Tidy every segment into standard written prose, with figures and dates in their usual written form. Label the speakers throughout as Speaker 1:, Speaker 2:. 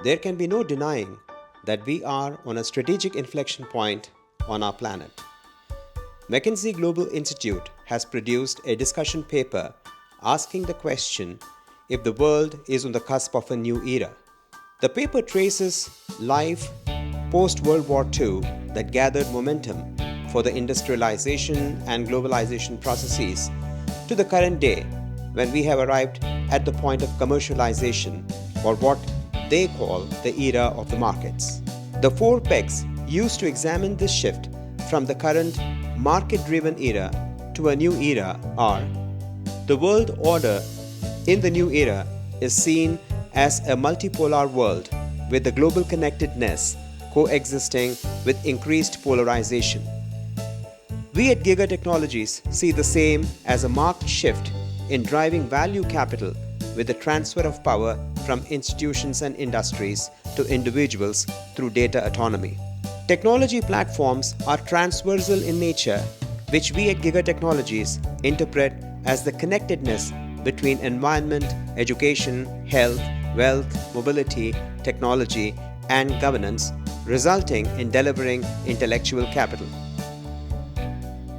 Speaker 1: There can be no denying that we are on a strategic inflection point on our planet. McKinsey Global Institute has produced a discussion paper asking the question if the world is on the cusp of a new era. The paper traces life post-World War II that gathered momentum for the industrialization and globalization processes to the current day when we have arrived at the point of commercialization, or what they call the era of the markets. The 4 pegs used to examine this shift from the current market-driven era to a new era are: the world order in the new era is seen as a multipolar world with the global connectedness coexisting with increased polarization. We at Giga Technologies see the same as a marked shift in driving value capital with the transfer of power from institutions and industries to individuals through data autonomy. Technology platforms are transversal in nature, which we at Giga Technologies interpret as the connectedness between environment, education, health, wealth, mobility, technology, and governance, resulting in delivering intellectual capital.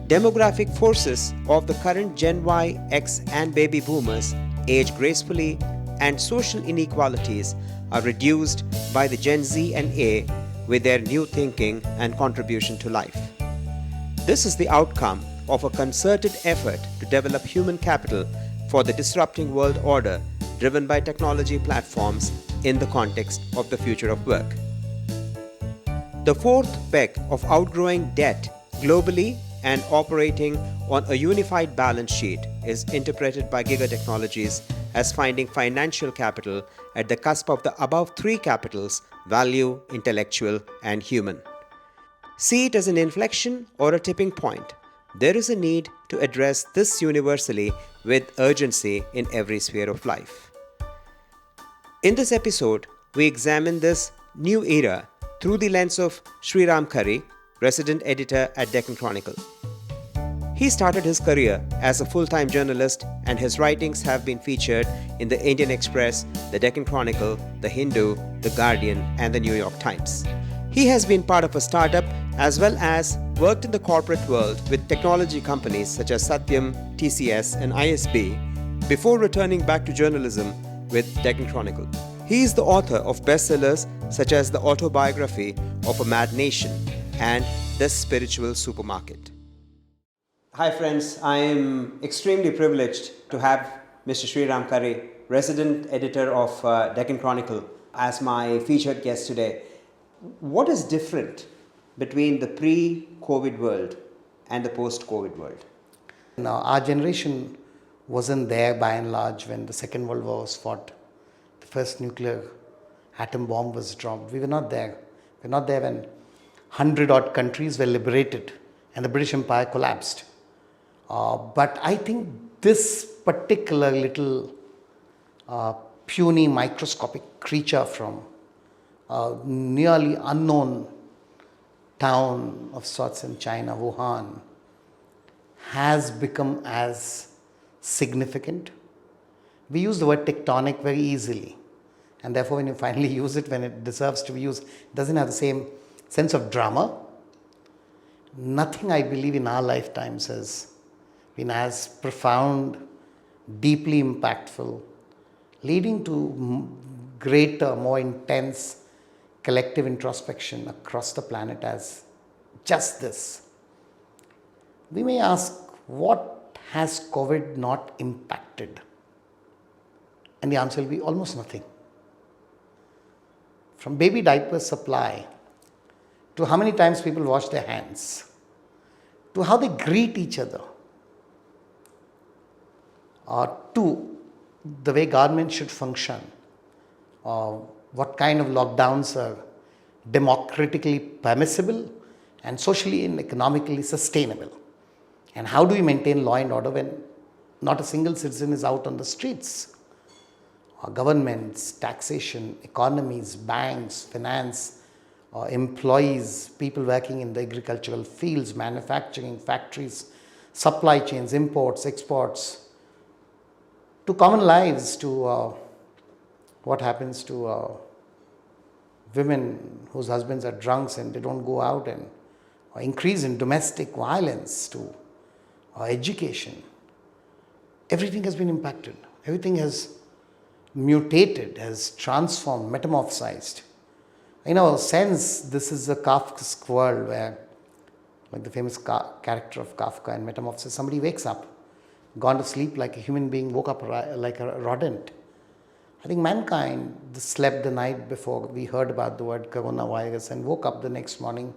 Speaker 1: Demographic forces of the current Gen Y, X, and baby boomers age gracefully, and social inequalities are reduced by the Gen Z and A with their new thinking and contribution to life. This is the outcome of a concerted effort to develop human capital for the disrupting world order driven by technology platforms in the context of the future of work. The 4th peg of outgrowing debt globally and operating on a unified balance sheet is interpreted by Giga Technologies as finding financial capital at the cusp of the above 3 capitals: value, intellectual, and human. See it as an inflection or a tipping point. There is a need to address this universally with urgency in every sphere of life. In this episode, we examine this new era through the lens of Sriram Khare, resident editor at Deccan Chronicle. He started his career as a full-time journalist, and his writings have been featured in the Indian Express, the Deccan Chronicle, the Hindu, the Guardian, and the New York Times. He has been part of a startup as well as worked in the corporate world with technology companies such as Satyam, TCS, and ISB before returning back to journalism with Deccan Chronicle. He is the author of bestsellers such as The Autobiography of a Mad Nation and The Spiritual Supermarket. Hi friends, I am extremely privileged to have Mr. Sriram Khare, resident editor of Deccan Chronicle, as my featured guest today. What is different between the pre-COVID world and the post-COVID world?
Speaker 2: Now, our generation wasn't there by and large when the Second World War was fought. The first nuclear atom bomb was dropped. We were not there. We were not there when 100-odd countries were liberated and the British Empire collapsed. But I think this particular little puny microscopic creature from a nearly unknown town of sorts in China, Wuhan, has become as significant. We use the word tectonic very easily, and therefore when you finally use it when it deserves to be used, it doesn't have the same sense of drama. Nothing, I believe, in our lifetimes has been as profound, deeply impactful, leading to greater, more intense collective introspection across the planet as just this. We may ask, what has COVID not impacted? And the answer will be almost nothing. From baby diaper supply, to how many times people wash their hands, to how they greet each other, to the way government should function, what kind of lockdowns are democratically permissible and socially and economically sustainable. And how do we maintain law and order when not a single citizen is out on the streets? Governments, taxation, economies, banks, finance, employees, people working in the agricultural fields, manufacturing, factories, supply chains, imports, exports, to common lives, to what happens to women whose husbands are drunks and they don't go out, and increase in domestic violence to education. Everything has been impacted. Everything has mutated, has transformed, metamorphosized. In a sense, this is a Kafkaesque world where, like the famous character of Kafka in Metamorphosis, somebody wakes up, gone to sleep like a human being, woke up like a rodent. I think mankind slept the night before we heard about the word coronavirus and woke up the next morning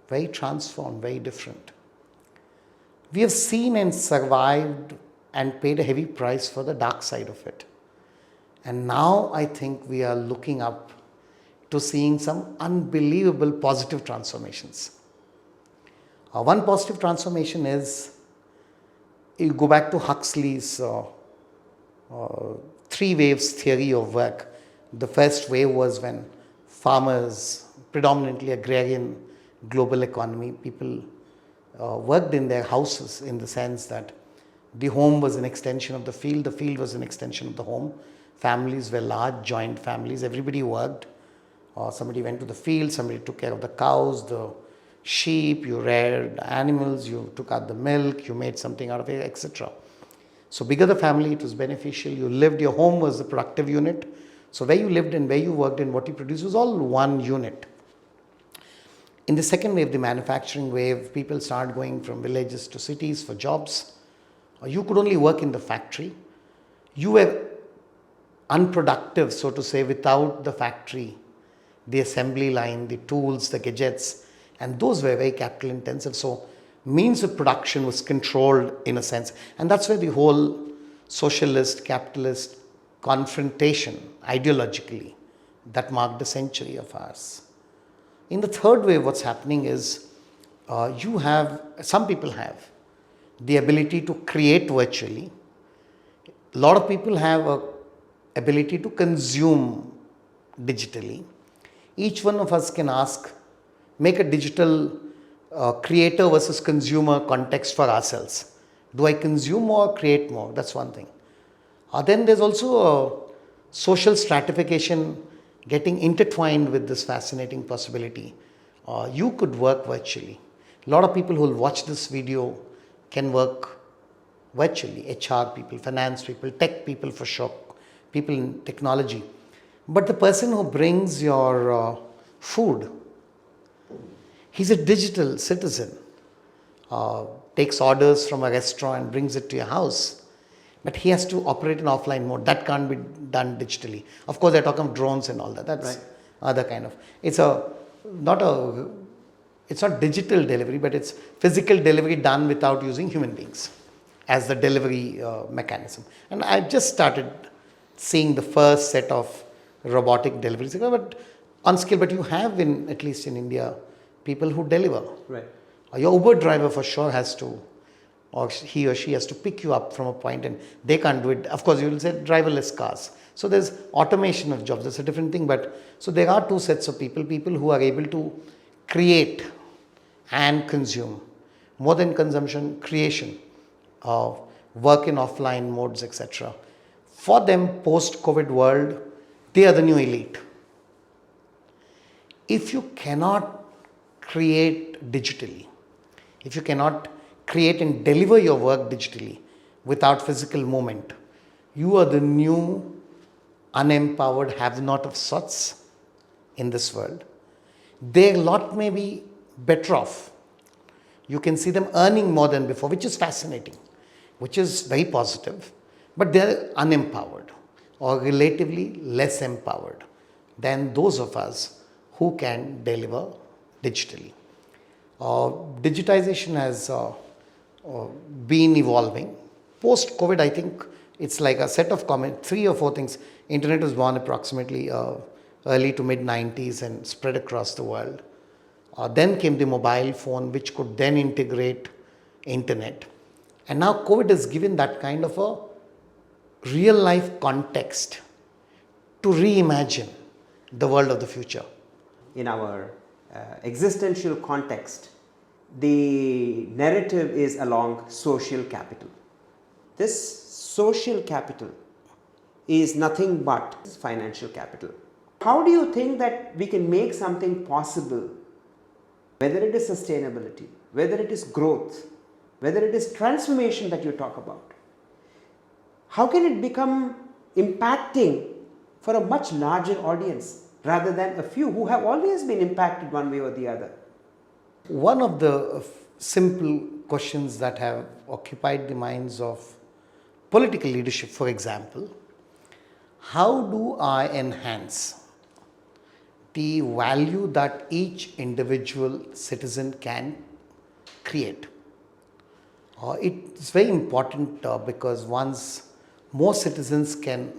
Speaker 2: very transformed, very different. We have seen and survived and paid a heavy price for the dark side of it. And now I think we are looking up to seeing some unbelievable positive transformations. One positive transformation is, you go back to Huxley's three waves theory of work. The first wave was when farmers, predominantly agrarian global economy, people worked in their houses, in the sense that the home was an extension of the field was an extension of the home. Families were large joint families, everybody worked. Somebody went to the field, somebody took care of the cows, the sheep, you reared animals, you took out the milk, you made something out of it, etc. So bigger the family, it was beneficial. You lived, your home was the productive unit. So where you lived and where you worked and what you produced was all one unit. In the second wave, the manufacturing wave, people started going from villages to cities for jobs. You could only work in the factory. You were unproductive, so to say, without the factory, the assembly line, the tools, the gadgets, and those were very capital intensive. So means of production was controlled in a sense. And that's where the whole socialist, capitalist confrontation ideologically that marked a century of ours. In the third wave, what's happening is some people have the ability to create virtually. A lot of people have a ability to consume digitally. Each one of us can make a digital creator versus consumer context for ourselves. Do I consume more or create more? That's one thing. Then there's also a social stratification getting intertwined with this fascinating possibility. You could work virtually. A lot of people who will watch this video can work virtually. HR people, finance people, tech people for sure, people in technology. But the person who brings your food, he's a digital citizen, takes orders from a restaurant and brings it to your house. But he has to operate in offline mode. That can't be done digitally. Of course, they're talking of drones and all that. That's right. Other kind of. It's not digital delivery, but it's physical delivery done without using human beings as the delivery mechanism. And I've just started seeing the first set of robotic deliveries, but on scale. But you have, at least in India, people who deliver. Right. Your Uber driver for sure has to, or he or she has to pick you up from a point, and they can't do it. Of course, you will say driverless cars. So there's automation of jobs. That's a different thing. But so there are two sets of people who are able to create and consume. More than consumption, creation, work in offline modes, etc. For them, post-COVID world, they are the new elite. If you cannot create digitally, if you cannot create and deliver your work digitally without physical movement, you are the new unempowered have-not of sorts in this world. Their lot may be better off. You can see them earning more than before, which is fascinating, which is very positive, but they're unempowered or relatively less empowered than those of us who can deliver digitally. Digitization has been evolving. Post-COVID, I think it's like a set of three or four things. Internet was born approximately early to mid-90s and spread across the world. Then came the mobile phone, which could then integrate internet. And now COVID has given that kind of a real-life context to reimagine the world of the future.
Speaker 1: In our existential context, the narrative is along social capital. This social capital is nothing but financial capital. How do you think that we can make something possible, whether it is sustainability, whether it is growth, whether it is transformation that you talk about? How can it become impacting for a much larger audience rather than a few who have always been impacted one way or the other?
Speaker 2: One of the simple questions that have occupied the minds of political leadership, for example, how do I enhance the value that each individual citizen can create? It's very important because once more citizens can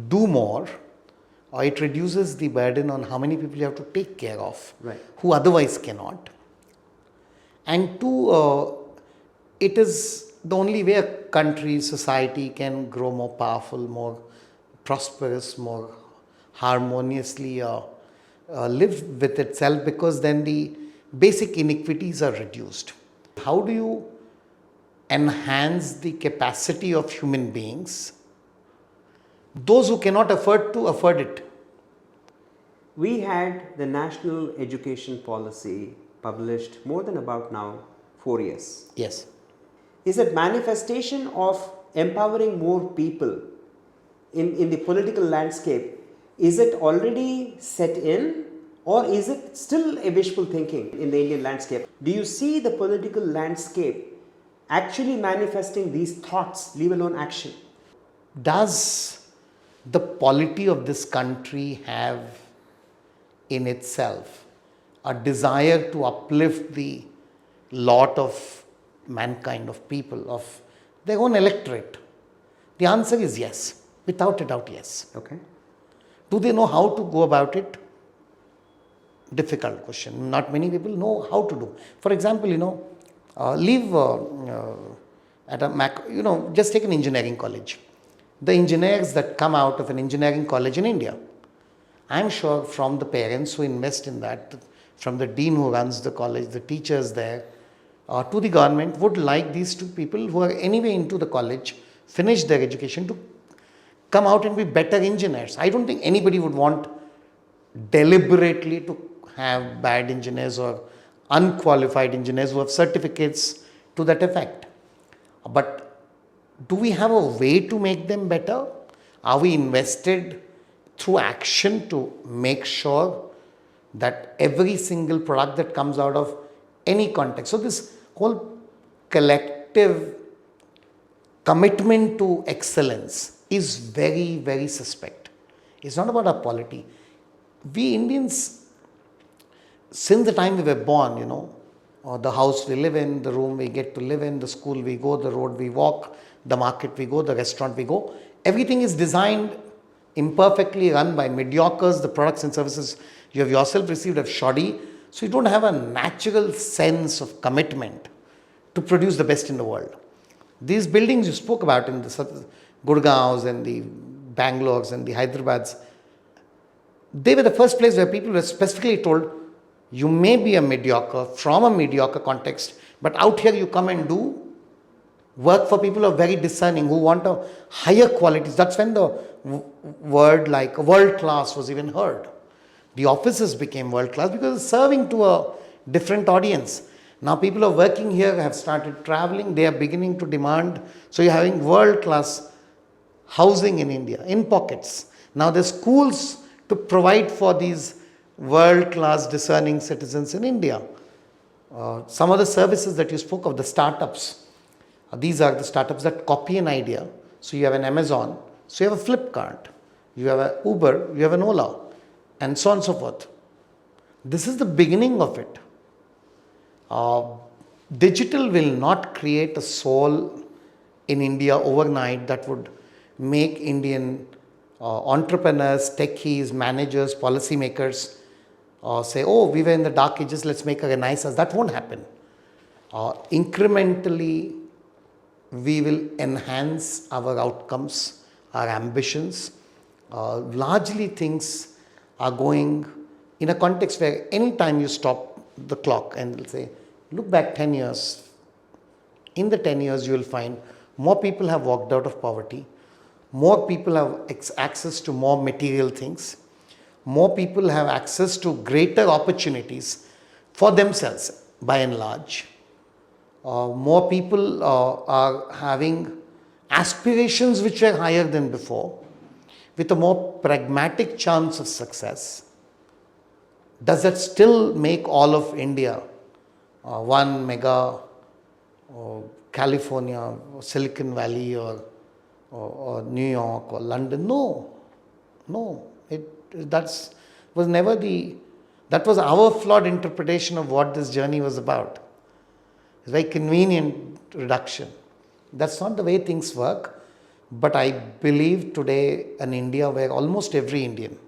Speaker 2: do more, it reduces the burden on how many people you have to take care of,
Speaker 1: Right,
Speaker 2: who otherwise cannot. And two, it is the only way a country, society can grow more powerful, more prosperous, more harmoniously live with itself, because then the basic inequities are reduced. How do you enhance the capacity of human beings? Those who cannot afford to afford it.
Speaker 1: we had the national education policy published more than about now 4 years.
Speaker 2: Yes.
Speaker 1: Is it manifestation of empowering more people in the political landscape? Is it already set in, or is it still a wishful thinking in the Indian landscape? Do you see the political landscape actually manifesting these thoughts, leave alone action?
Speaker 2: Does the polity of this country have in itself a desire to uplift the lot of mankind, of people, of their own electorate? The answer is yes, without a doubt, yes.
Speaker 1: Okay.
Speaker 2: Do they know how to go about it? Difficult question. Not many people know how to do. For example, leave at a just take an engineering college. The engineers that come out of an engineering college in India, I'm sure from the parents who invest in that, from the dean who runs the college, the teachers there, to the government, would like these two people who are anyway into the college, finish their education, to come out and be better engineers. I don't think anybody would want deliberately to have bad engineers or unqualified engineers who have certificates to that effect. But do we have a way to make them better? Are we invested through action to make sure that every single product that comes out of any context? So this whole collective commitment to excellence is very, very suspect. It's not about our polity. We Indians, since the time we were born, the house we live in, the room we get to live in, the school we go, the road we walk, the market we go, the restaurant we go, everything is designed imperfectly, run by mediocres. The products and services you have yourself received are shoddy. So you don't have a natural sense of commitment to produce the best in the world. These buildings you spoke about in the Gurgaons and the Bangalores and the Hyderabad's, they were the first place where people were specifically told, you may be a mediocre from a mediocre context, but out here you come and do work for people who are very discerning, who want a higher qualities. That's when the word like world class was even heard. The offices became world class because it's serving to a different audience. Now people are working here, have started traveling, they are beginning to demand. So you're having world class housing in India, in pockets. Now there's schools to provide for these world class discerning citizens in India. Some of the services that you spoke of, the startups, these are the startups that copy an idea. So you have an Amazon, so you have a Flipkart, you have an Uber, you have an Ola, and so on and so forth. This is the beginning of it. Digital will not create a soul in India overnight that would make Indian entrepreneurs, techies, managers, policymakers say, oh, we were in the dark ages, let's make a renaissance. That won't happen. Incrementally, we will enhance our outcomes, our ambitions. Largely things are going in a context where any time you stop the clock and say, look back 10 years, in the 10 years you will find more people have walked out of poverty, more people have access to more material things, more people have access to greater opportunities for themselves by and large. More people are having aspirations which were higher than before, with a more pragmatic chance of success. Does that still make all of India one mega California, or Silicon Valley, or New York, or London? No, no. Was never that was our flawed interpretation of what this journey was about. It's a very convenient reduction. That's not the way things work. But I believe today in India where almost every Indian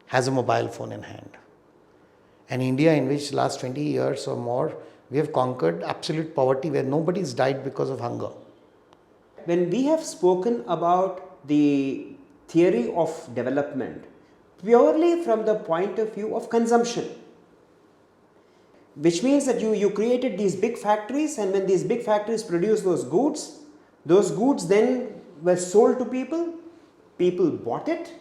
Speaker 2: has a mobile phone in hand. An India in which last 20 years or more, we have conquered absolute poverty where nobody's died because of hunger.
Speaker 1: When we have spoken about the theory of development purely from the point of view of consumption, which means that you created these big factories, and when these big factories produce those goods then were sold to people, people bought it,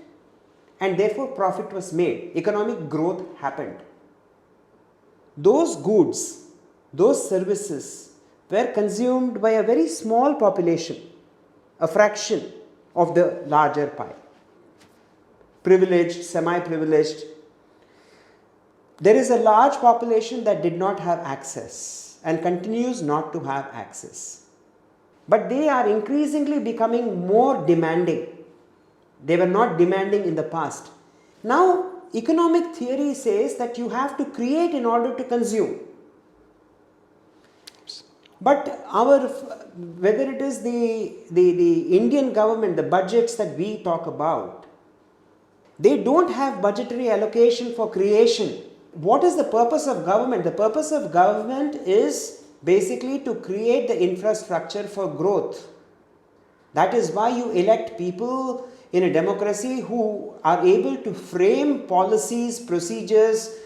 Speaker 1: and therefore profit was made, economic growth happened. Those goods, those services were consumed by a very small population, a fraction of the larger pie. Privileged, semi-privileged. There is a large population that did not have access and continues not to have access. But they are increasingly becoming more demanding. They were not demanding in the past. Now, economic theory says that you have to create in order to consume. But whether it is the Indian government, the budgets that we talk about, they don't have budgetary allocation for creation. What is the purpose of government? The purpose of government is basically to create the infrastructure for growth. That is why you elect people in a democracy who are able to frame policies, procedures,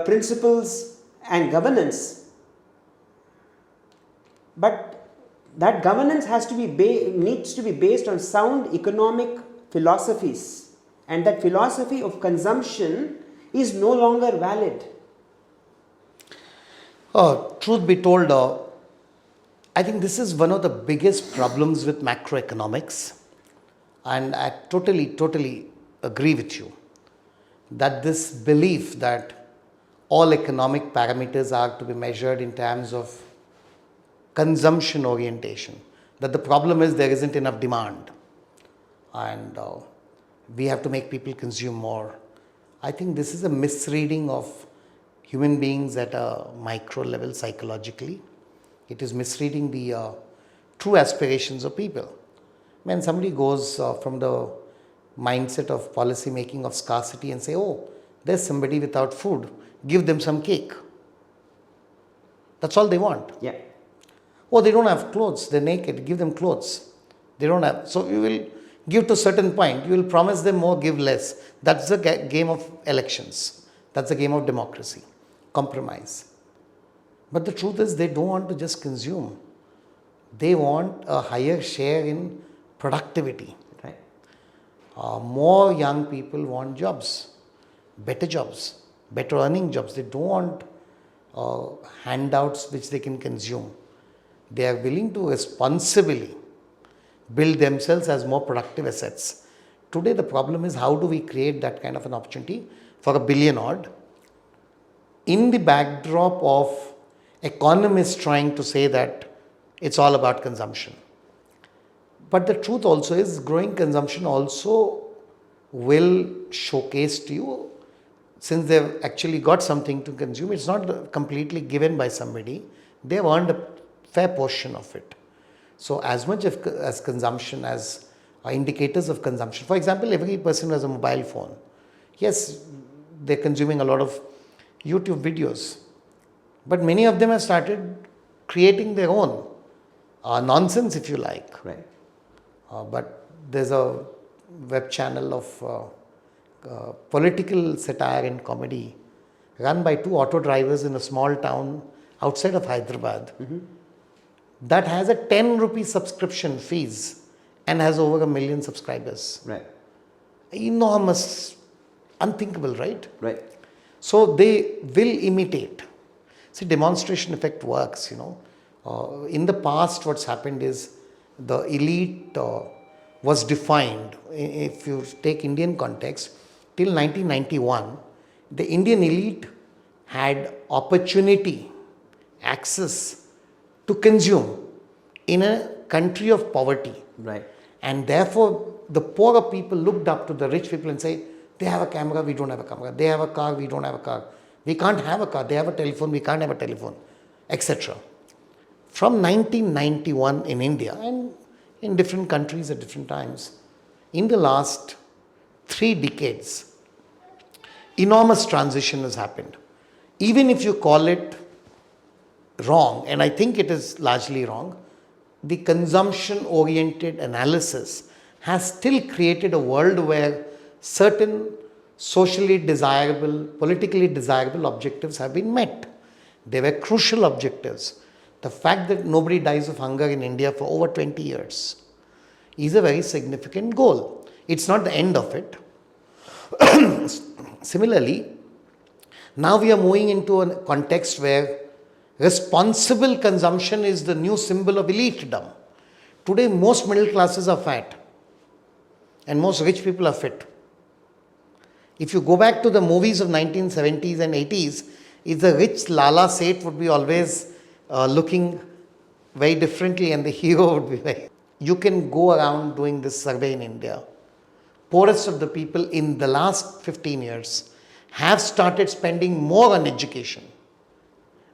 Speaker 1: principles and governance. But that governance needs to be based on sound economic philosophies, and that philosophy of consumption is no longer valid.
Speaker 2: Truth be told, I think this is one of the biggest problems with macroeconomics, and I totally agree with you that this belief that all economic parameters are to be measured in terms of consumption orientation, that the problem is there isn't enough demand and we have to make people consume more. I think this is a misreading of human beings at a micro level psychologically. It is misreading the true aspirations of people. When somebody goes from the mindset of policy making of scarcity and say, oh, there's somebody without food, give them some cake. That's all they want.
Speaker 1: Yeah.
Speaker 2: Oh, they don't have clothes, they're naked, give them clothes. They don't have. So you will give to a certain point, you will promise them more, give less. That's the game of elections. That's the game of democracy, compromise. But the truth is they don't want to just consume. They want a higher share in productivity.
Speaker 1: Right.
Speaker 2: More young people want jobs, better earning jobs. They don't want handouts which they can consume. They are willing to responsibly build themselves as more productive assets. Today the problem is how do we create that kind of an opportunity for a billion odd in the backdrop of economists trying to say that it's all about consumption. But the truth also is growing consumption also will showcase to you, since they've actually got something to consume, it's not completely given by somebody, they've earned a fair portion of it. So as much as consumption, as indicators of consumption, for example, every person who has a mobile phone, yes, they're consuming a lot of YouTube videos, but many of them have started creating their own nonsense, if you like.
Speaker 1: Right.
Speaker 2: But there's a web channel of political satire and comedy run by two auto drivers in a small town outside of Hyderabad. Mm-hmm. That has a 10 rupee subscription fees and has over 1 million subscribers.
Speaker 1: Right.
Speaker 2: Enormous unthinkable, right?
Speaker 1: Right.
Speaker 2: So they will imitate. See, demonstration effect works, you know. In the past, what's happened is the elite was defined. If you take Indian context, till 1991, the Indian elite had opportunity, access to consume in a country of poverty.
Speaker 1: Right.
Speaker 2: And therefore, the poorer people looked up to the rich people and say, they have a camera, we don't have a camera. They have a car, we don't have a car. We can't have a car. They have a telephone, we can't have a telephone, etc. From 1991 in India and in different countries at different times, in the last 3 decades, enormous transition has happened. Even if you call it wrong, and I think it is largely wrong, the consumption oriented analysis has still created a world where certain socially desirable, politically desirable objectives have been met. They were crucial objectives. The fact that nobody dies of hunger in India for over 20 years is a very significant goal. It's not the end of it. Similarly, now we are moving into a context where responsible consumption is the new symbol of elitedom. Today, most middle classes are fat and most rich people are fit. If you go back to the movies of 1970s and 80s, if the rich Lala Seth would be always looking very differently and the hero would be very... You can go around doing this survey in India. Poorest of the people in the last 15 years have started spending more on education,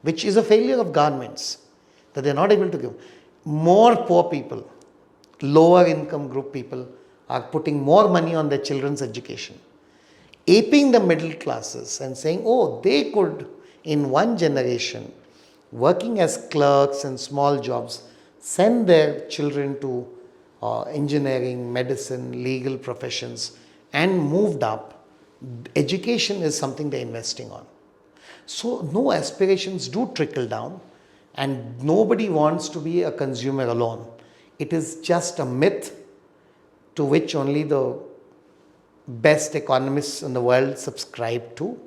Speaker 2: which is a failure of governments, that they are not able to give. More poor people, lower income group people are putting more money on their children's education, aping the middle classes and saying, oh, they could, in one generation, working as clerks and small jobs, send their children to engineering, medicine, legal professions, and moved up. Education is something they're investing on. So no, aspirations do trickle down, and nobody wants to be a consumer alone. It is just a myth to which only the best economists in the world subscribe to.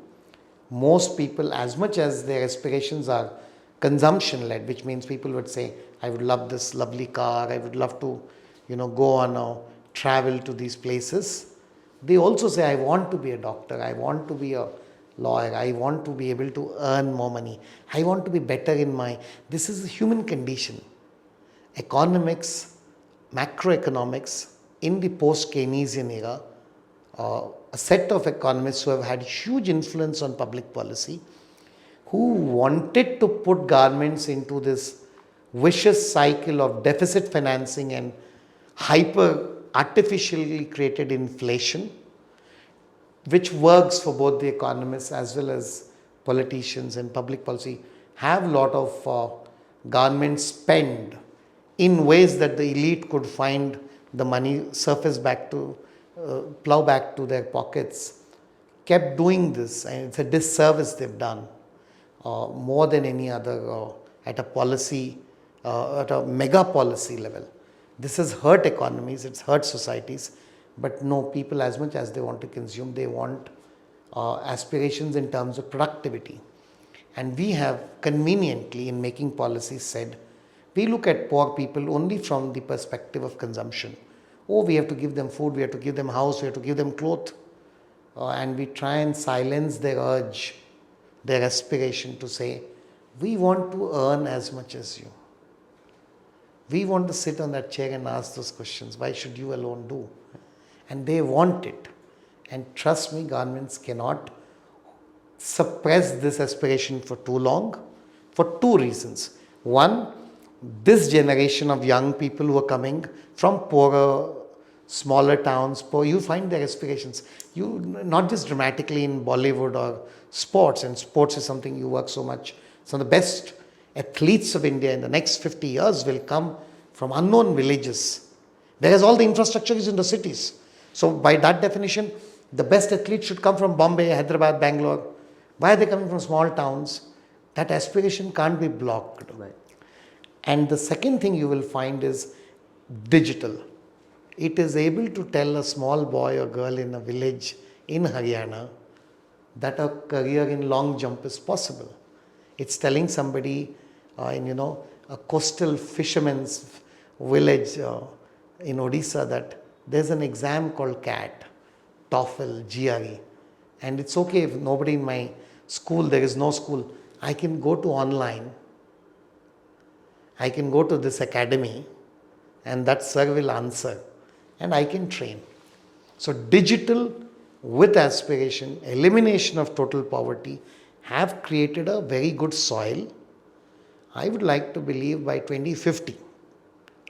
Speaker 2: Most people, as much as their aspirations are consumption led, which means people would say, I would love this lovely car, I would love to, go on a travel to these places. They also say, I want to be a doctor, I want to be a lawyer, I want to be able to earn more money, I want to be better in my... This is a human condition. Economics, macroeconomics, in the post-Keynesian era, a set of economists who have had huge influence on public policy, who wanted to put governments into this vicious cycle of deficit financing and hyper artificially created inflation, which works for both the economists as well as politicians and public policy, have a lot of governments spend in ways that the elite could find the money surface back to, plow back to their pockets, kept doing this, and it's a disservice they've done more than any other at a policy, at a mega policy level. This has hurt economies, it's hurt societies, but no, people, as much as they want to consume, they want aspirations in terms of productivity. And we have conveniently, in making policies, said, we look at poor people only from the perspective of consumption. Oh, we have to give them food, we have to give them house, we have to give them clothes. And we try and silence their urge, their aspiration to say, we want to earn as much as you. We want to sit on that chair and ask those questions. Why should you alone do? And they want it. And trust me, governments cannot suppress this aspiration for too long, for two reasons. One, this generation of young people who are coming from poorer, smaller towns, you find their aspirations. You not just dramatically in Bollywood or sports, and sports is something you work so much. Some of the best athletes of India in the next 50 years will come from unknown villages, whereas all the infrastructure is in the cities. So by that definition, the best athletes should come from Bombay, Hyderabad, Bangalore. Why are they coming from small towns? That aspiration can't be blocked.
Speaker 1: Right.
Speaker 2: And the second thing you will find is digital. It is able to tell a small boy or girl in a village in Haryana that a career in long jump is possible. It's telling somebody in a coastal fisherman's village in Odisha that there's an exam called CAT, TOEFL, GRE, and it's okay if nobody in my school, there is no school, I can go to online, I can go to this academy, and that sir will answer, and I can train. So digital with aspiration, elimination of total poverty have created a very good soil. I would like to believe by 2050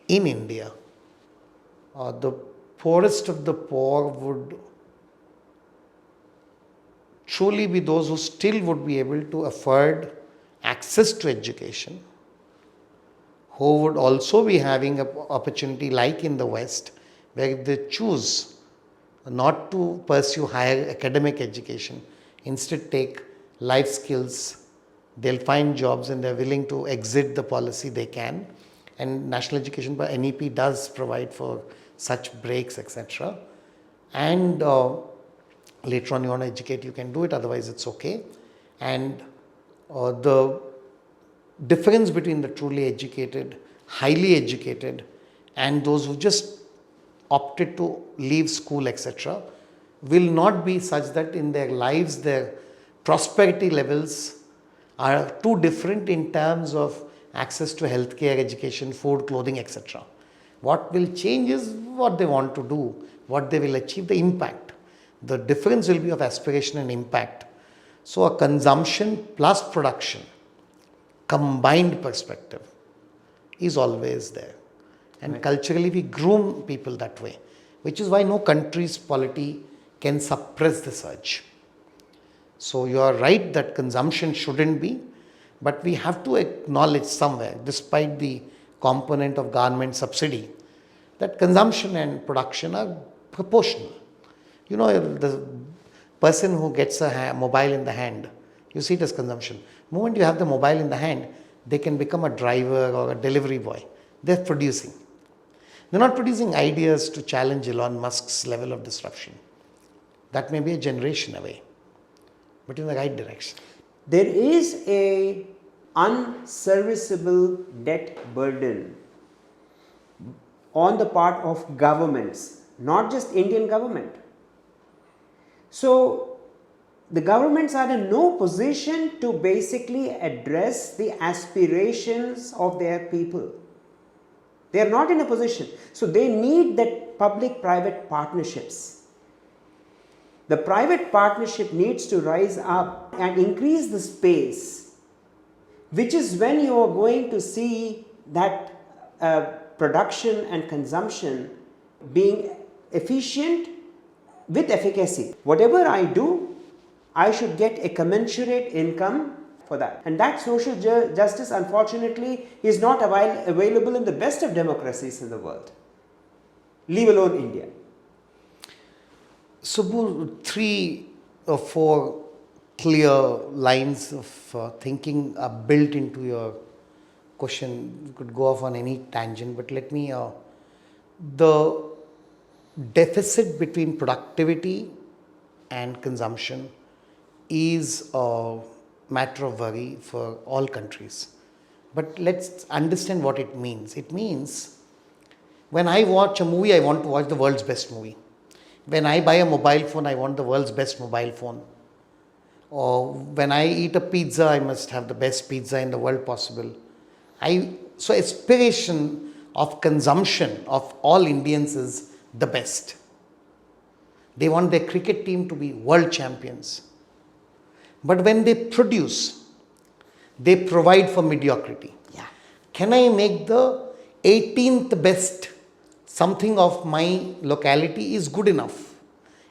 Speaker 2: in India, the poorest of the poor would truly be those who still would be able to afford access to education, who would also be having an opportunity like in the West, where they choose not to pursue higher academic education, instead take life skills, they'll find jobs and they're willing to exit the policy they can. And National Education by NEP does provide for such breaks, etc. And later on you want to educate, you can do it, otherwise it's okay. And the difference between the truly educated, highly educated, and those who just opted to leave school, etc., will not be such that in their lives their prosperity levels are too different in terms of access to healthcare, education, food, clothing, etc. What will change is what they want to do, what they will achieve, the impact. The difference will be of aspiration and impact. So a consumption plus production combined perspective is always there. And right. Culturally we groom people that way, which is why no country's polity can suppress this urge. So you are right that consumption shouldn't be, but we have to acknowledge somewhere, despite the component of government subsidy, that consumption and production are proportional. The person who gets a mobile in the hand, you see it as consumption. The moment you have the mobile in the hand, they can become a driver or a delivery boy. They're producing. They're not producing ideas to challenge Elon Musk's level of disruption. That may be a generation away, but in the right direction.
Speaker 1: There is a unserviceable debt burden on the part of governments, not just Indian government. So the governments are in no position to basically address the aspirations of their people. They are not in a position. So they need that public-private partnerships. The private partnership needs to rise up and increase the space, which is when you are going to see that production and consumption being efficient with efficacy. Whatever I do, I should get a commensurate income for that. And that social justice, unfortunately, is not available in the best of democracies in the world, leave alone India.
Speaker 2: Subbu, 3 or 4 clear lines of thinking are built into your question. You could go off on any tangent, but let me, the deficit between productivity and consumption is a matter of worry for all countries. But let's understand what it means. It means when I watch a movie, I want to watch the world's best movie. When I buy a mobile phone, I want the world's best mobile phone. Or when I eat a pizza, I must have the best pizza in the world possible. So aspiration of consumption of all Indians is the best. They want their cricket team to be world champions. But when they produce, they provide for mediocrity.
Speaker 1: Yeah.
Speaker 2: Can I make the 18th best? Something of my locality is good enough,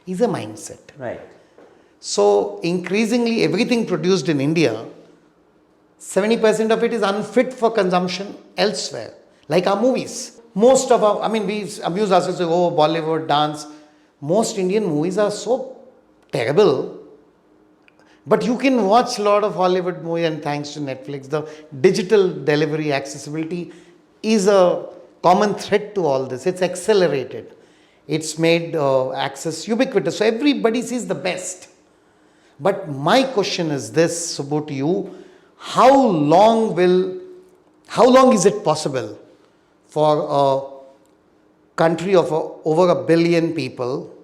Speaker 2: is a mindset.
Speaker 1: Right.
Speaker 2: So increasingly everything produced in India, 70% of it is unfit for consumption elsewhere, like our movies. Most of we amuse ourselves with, Bollywood, dance. Most Indian movies are so terrible, but you can watch a lot of Hollywood movies, and thanks to Netflix, the digital delivery accessibility is a common thread to all this. It's accelerated. It's made access ubiquitous. So everybody sees the best. But my question is this, Subbu, to you. How long is it possible for a country of over a billion people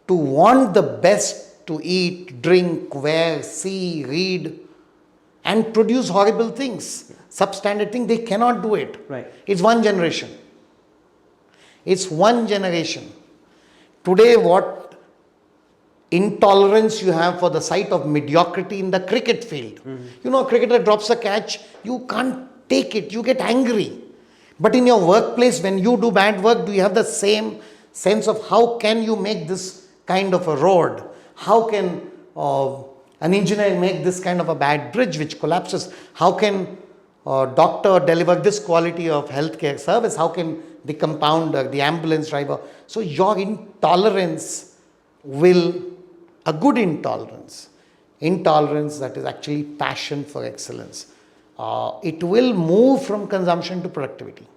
Speaker 2: to want the best to eat, drink, wear, see, read, and produce horrible things, substandard things? They cannot do it.
Speaker 1: Right.
Speaker 2: It's one generation. It's one generation. Today, what intolerance you have for the sight of mediocrity in the cricket field. You know, a cricketer drops a catch, you can't take it, you get angry. But in your workplace, when you do bad work, do you have the same sense of how can you make this kind of a road? How can an engineer make this kind of a bad bridge which collapses? How can a doctor deliver this quality of healthcare service? How can the compounder, the ambulance driver? So your intolerance will, a good intolerance that is actually passion for excellence, it will move from consumption to productivity.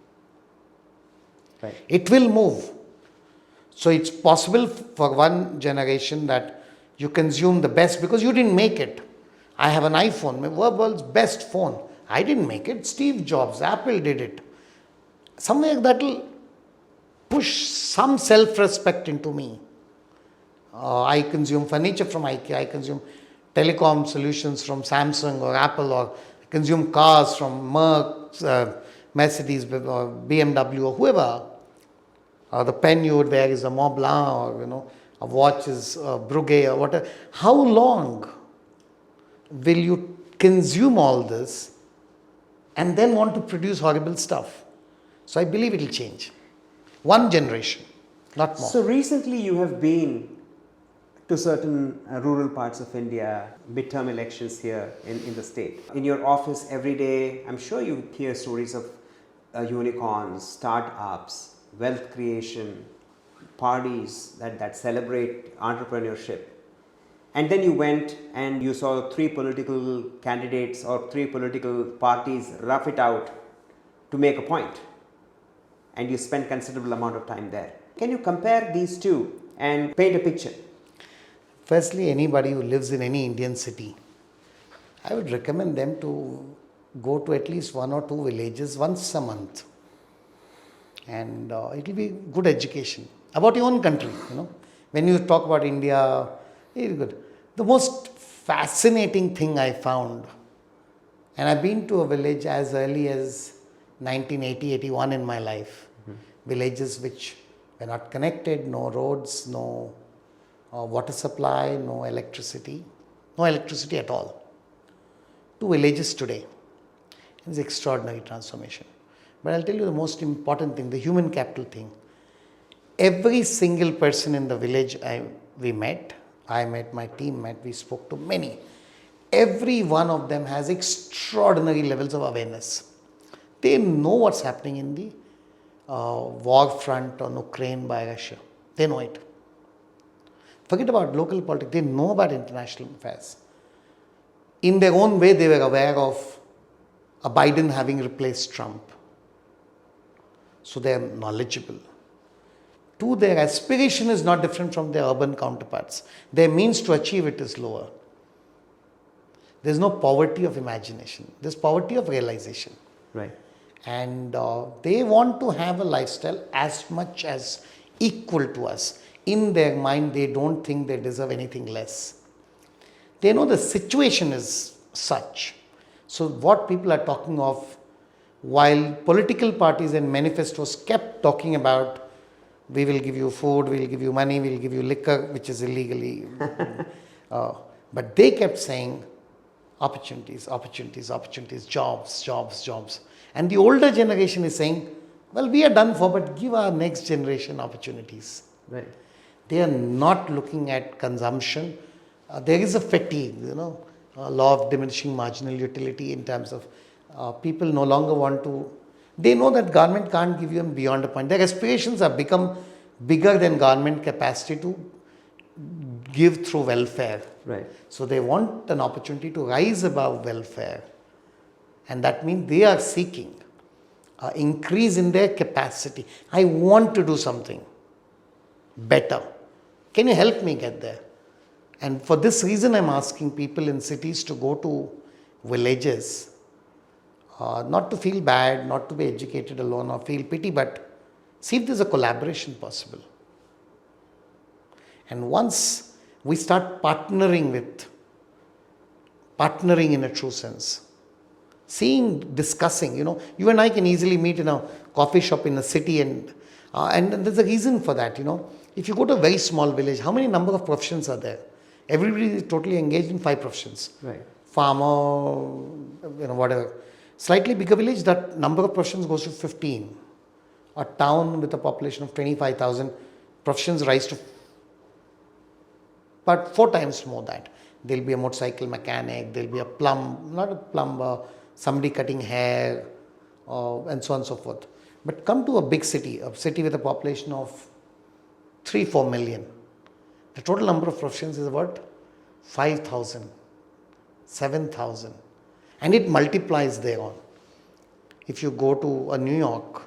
Speaker 1: Right.
Speaker 2: It will move. So it's possible for one generation that you consume the best because you didn't make it. I have an iPhone, my world's best phone. I didn't make it. Steve Jobs, Apple did it. Something like that will push some self-respect into me. I consume furniture from IKEA. I consume telecom solutions from Samsung or Apple, or I consume cars from Mercedes or BMW or whoever. The pen you would wear is a Mont Blanc, or a watch is a Breguet or whatever. How long will you consume all this and then want to produce horrible stuff? So I believe it will change. One generation, not more.
Speaker 1: So recently you have been to certain rural parts of India, midterm elections here in the state. In your office every day, I'm sure you hear stories of unicorns, startups, wealth creation, parties that celebrate entrepreneurship. And then you went and you saw 3 political candidates or 3 political parties rough it out to make a point. And you spent considerable amount of time there. Can you compare these two and paint a picture?
Speaker 2: Firstly, anybody who lives in any Indian city, I would recommend them to go to at least 1 or 2 villages once a month. And it will be good education about your own country. When you talk about India, it's good. The most fascinating thing I found, and I've been to a village as early as 1980-81 in my life, villages which were not connected, no roads, no water supply, no electricity at all. 2 villages today. It's extraordinary transformation. But I'll tell you the most important thing, the human capital thing. Every single person in the village I met, my team met, we spoke to many. Every one of them has extraordinary levels of awareness. They know what's happening in the war front on Ukraine by Russia. They know it. Forget about local politics. They know about international affairs. In their own way, they were aware of a Biden having replaced Trump. So they are knowledgeable. 2, their aspiration is not different from their urban counterparts. Their means to achieve it is lower. There's no poverty of imagination. There's poverty of realization.
Speaker 1: Right.
Speaker 2: And they want to have a lifestyle as much as equal to us. In their mind, they don't think they deserve anything less. They know the situation is such. So what people are talking of, while political parties and manifestos kept talking about, we will give you food, we will give you money, we will give you liquor, which is illegally. But they kept saying, opportunities, jobs. And the older generation is saying, well, we are done for, but give our next generation opportunities.
Speaker 1: Right.
Speaker 2: They are not looking at consumption. There is a fatigue, a law of diminishing marginal utility in terms of people no longer want to. They know that government can't give them beyond a point. Their aspirations have become bigger than government capacity to give through welfare.
Speaker 1: Right.
Speaker 2: So they want an opportunity to rise above welfare. And that means they are seeking increase in their capacity. I want to do something. better. Can you help me get there? And for this reason, I'm asking people in cities to go to villages, not to feel bad, not to be educated alone or feel pity, but see if there's a collaboration possible. And once we start partnering in a true sense, discussing, you and I can easily meet in a coffee shop in a city, and there's a reason for that, If you go to a very small village, how many number of professions are there? Everybody is totally engaged in 5 professions.
Speaker 1: Right.
Speaker 2: Farmer, whatever. Slightly bigger village, that number of professions goes to 15. A town with a population of 25,000, professions rise to but 4 times more that. There'll be a motorcycle mechanic, there'll be not a plumber, somebody cutting hair, and so on and so forth. But come to a city with a population of 3-4 million. The total number of professions is about 5,000, 7,000. And it multiplies thereon. If you go to a New York,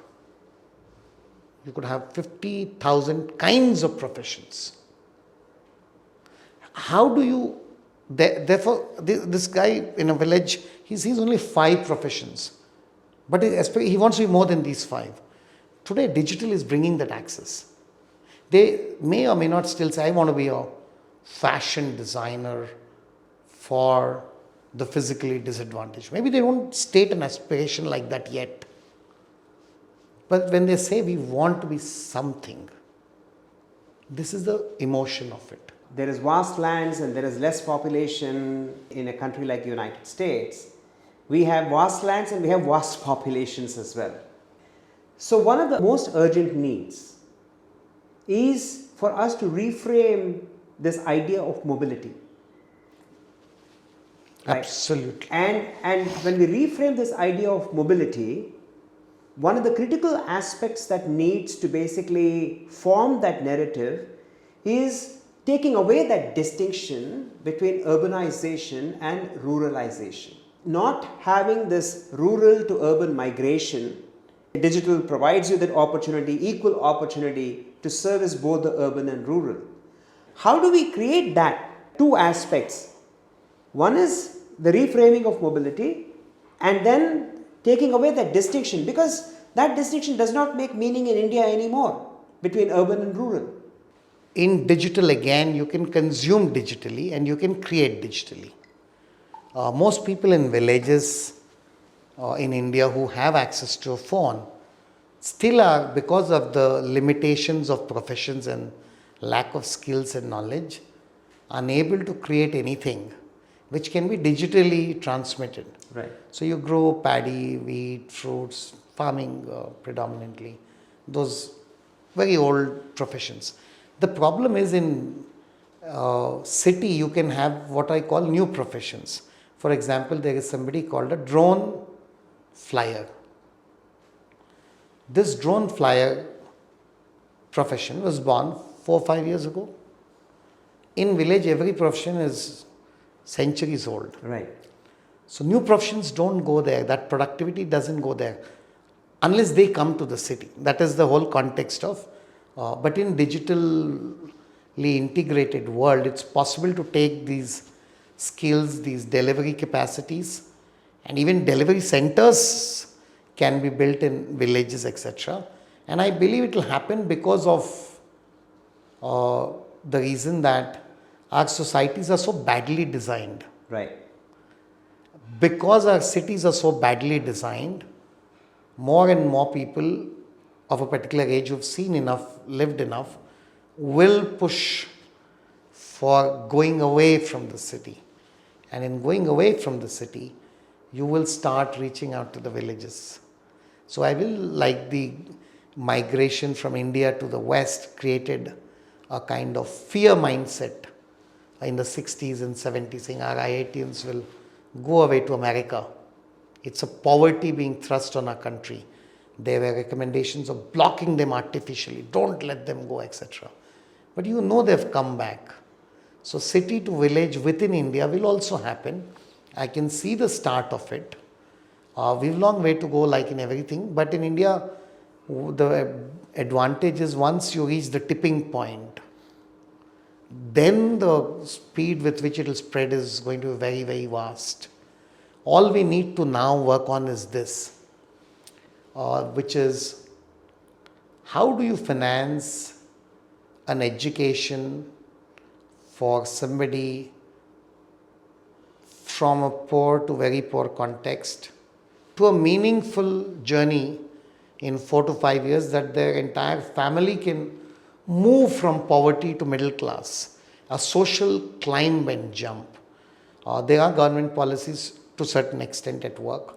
Speaker 2: you could have 50,000 kinds of professions. How do you, therefore, this guy in a village, he sees only 5 professions. But he wants to be more than these 5. Today, digital is bringing that access. They may or may not still say, I want to be a fashion designer for the physically disadvantaged. Maybe they don't state an aspiration like that yet. But when they say we want to be something, this is the emotion of it.
Speaker 1: There is vast lands and there is less population in a country like the United States. We have vast lands and we have vast populations as well. So one of the most urgent needs is for us to reframe this idea of mobility. Right?
Speaker 2: Absolutely.
Speaker 1: And when we reframe this idea of mobility, one of the critical aspects that needs to basically form that narrative is taking away that distinction between urbanization and ruralization. Not having this rural to urban migration, digital provides you that opportunity, equal opportunity to service both the urban and rural. How do we create that? 2 aspects. One is the reframing of mobility and then taking away that distinction, because that distinction does not make meaning in India anymore between urban and rural.
Speaker 2: In digital, again, you can consume digitally and you can create digitally. Most people in villages in India who have access to a phone still are, because of the limitations of professions and lack of skills and knowledge, unable to create anything which can be digitally transmitted.
Speaker 1: Right.
Speaker 2: So you grow paddy, wheat, fruits, farming predominantly, those very old professions. The problem is in city you can have what I call new professions. For example, there is somebody called a drone flyer. This drone flyer profession was born 4 or 5 years ago. In village, every profession is centuries old.
Speaker 1: Right.
Speaker 2: So new professions don't go there. That productivity doesn't go there unless they come to the city. That is the whole context of. But in digitally integrated world, it's possible to take these skills, these delivery capacities, and even delivery centers can be built in villages, etc. And I believe it will happen because of the reason that our societies are so badly designed.
Speaker 1: Right.
Speaker 2: Because our cities are so badly designed, more and more people of a particular age who've seen enough, lived enough, will push for going away from the city. And in going away from the city, you will start reaching out to the villages. So I will, like the migration from India to the West created a kind of fear mindset in the 60s and 70s, saying our IITians will go away to America. It's a poverty being thrust on our country. There were recommendations of blocking them artificially, don't let them go, etc. But they've come back. So city to village within India will also happen. I can see the start of it. We've a long way to go, like in everything, but in India, The advantage is once you reach the tipping point, then the speed with which it will spread is going to be very, very vast. All we need to now work on is this, which is how do you finance an education for somebody from a poor to very poor context to a meaningful journey in 4 to 5 years that their entire family can move from poverty to middle class, a social climb and jump. There are government policies to a certain extent at work.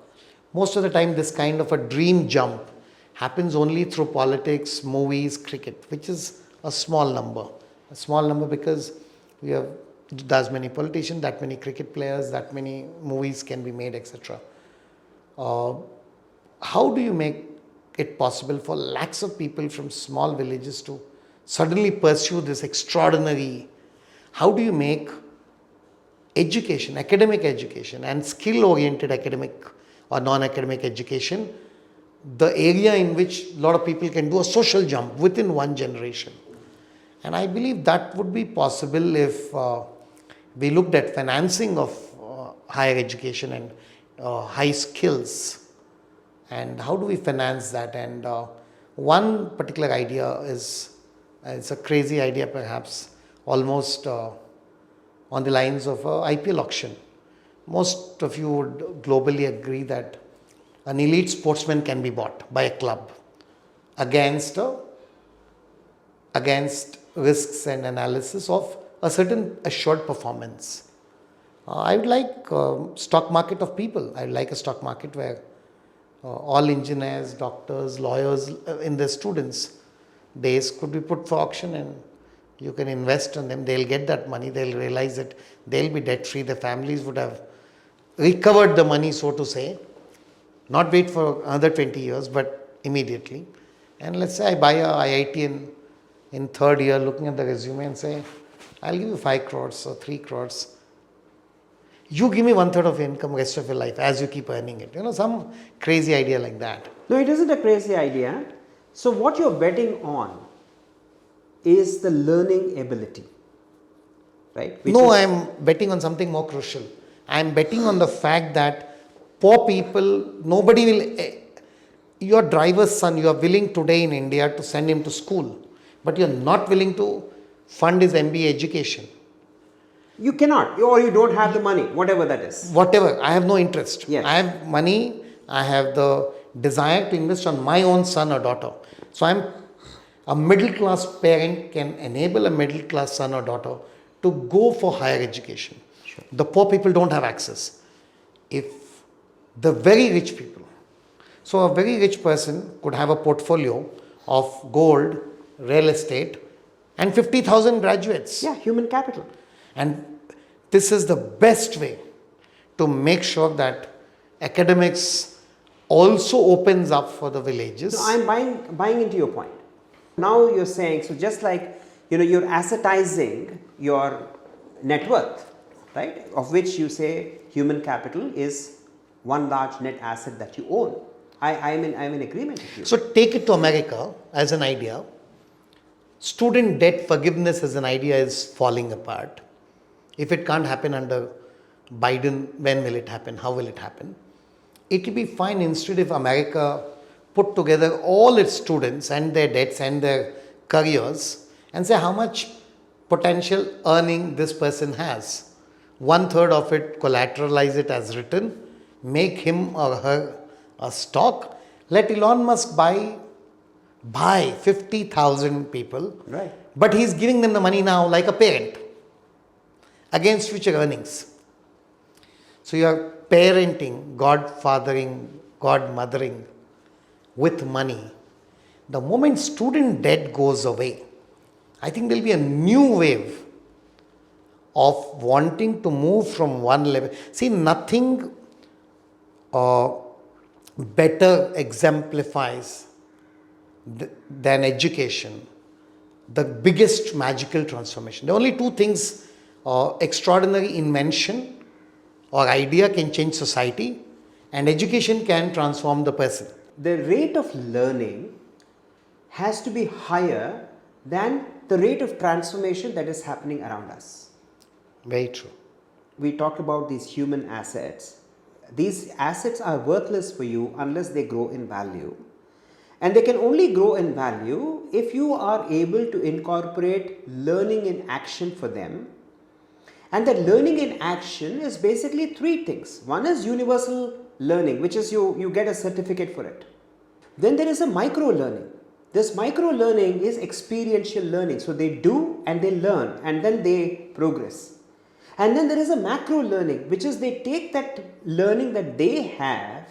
Speaker 2: Most of the time, this kind of a dream jump happens only through politics, movies, cricket, which is a small number. A small number because we have that many politicians, that many cricket players, that many movies can be made, etc. How do you make it possible for lakhs of people from small villages to suddenly pursue this extraordinary? How do you make education, academic education and skill-oriented academic or non-academic education the area in which a lot of people can do a social jump within one generation? And I believe that would be possible if we looked at financing of higher education and high skills. And how do we finance that? And one particular idea is, it's a crazy idea perhaps, almost on the lines of a IPL auction. Most of you would globally agree that an elite sportsman can be bought by a club against risks and analysis of a certain assured performance. I would like stock market of people. I would like a stock market where all engineers, doctors, lawyers in their students' days could be put for auction and you can invest in them. They'll get that money. They'll realize that they'll be debt free. Their families would have recovered the money, so to say. Not wait for another 20 years, but immediately. And let's say I buy a IIT in third year, looking at the resume and say, I'll give you 5 crores or 3 crores. You give me 1/3 of income rest of your life as you keep earning it. Some crazy idea like that.
Speaker 1: No, it isn't a crazy idea. So what you're betting on is the learning ability, right?
Speaker 2: No, I'm betting on something more crucial. I'm betting on the fact that poor people, nobody will, your driver's son, you are willing today in India to send him to school, but you're not willing to fund his MBA education.
Speaker 1: You cannot, or you don't have the money, whatever that is.
Speaker 2: Whatever, I have no interest.
Speaker 1: Yes.
Speaker 2: I have money, I have the desire to invest on my own son or daughter. So a middle class parent can enable a middle class son or daughter to go for higher education.
Speaker 1: Sure.
Speaker 2: The poor people don't have access. If the very rich people, so a very rich person could have a portfolio of gold, real estate and 50,000 graduates.
Speaker 1: Yeah, human capital.
Speaker 2: And this is the best way to make sure that academics also opens up for the villages.
Speaker 1: So I'm buying into your point. Now you're saying, so just like, you're assetizing your net worth, right? Of which you say human capital is one large net asset that you own. I'm in agreement with you.
Speaker 2: So take it to America as an idea. Student debt forgiveness as an idea is falling apart. If it can't happen under Biden, when will it happen? How will it happen? It will be fine instead if America put together all its students and their debts and their careers and say how much potential earning this person has. 1/3 of it, collateralize it as written, make him or her a stock. Let Elon Musk buy 50,000 people.
Speaker 1: Right.
Speaker 2: But he's giving them the money now like a parent against future earnings. So you are parenting, godfathering, godmothering with money. The moment student debt goes away, I think there will be a new wave of wanting to move from one level. See, nothing better exemplifies than education the biggest magical transformation. The only two things, extraordinary invention or idea can change society, and education can transform the person.
Speaker 1: The rate of learning has to be higher than the rate of transformation that is happening around us.
Speaker 2: Very true.
Speaker 1: We talked about these human assets. These assets are worthless for you unless they grow in value. And they can only grow in value if you are able to incorporate learning in action for them. And that learning in action is basically three things. One is universal learning, which is you get a certificate for it. Then there is a micro learning. This micro learning is experiential learning. So they do and they learn and then they progress. And then there is a macro learning, which is they take that learning that they have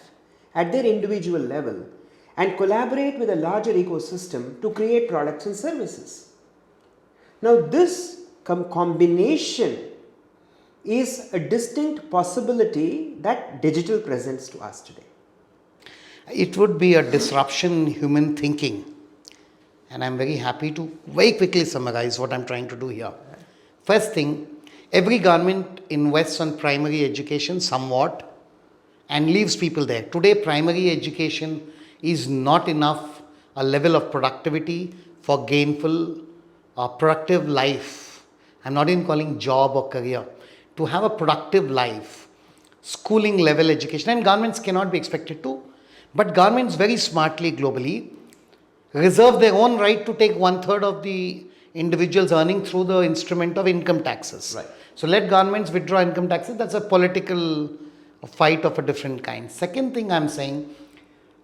Speaker 1: at their individual level and collaborate with a larger ecosystem to create products and services. Now this combination is a distinct possibility that digital presents to us today.
Speaker 2: It would be a disruption in human thinking. And I'm very happy to very quickly summarize what I'm trying to do here. First thing, every government invests on primary education somewhat and leaves people there. Today, primary education is not enough a level of productivity for gainful, productive life. I'm not even calling job or career. To have a productive life, schooling level education, and governments cannot be expected to, but governments very smartly globally reserve their own right to take 1/3 of the individual's earning through the instrument of income taxes.
Speaker 1: Right.
Speaker 2: So let governments withdraw income taxes. That's a political fight of a different kind. Second thing I'm saying,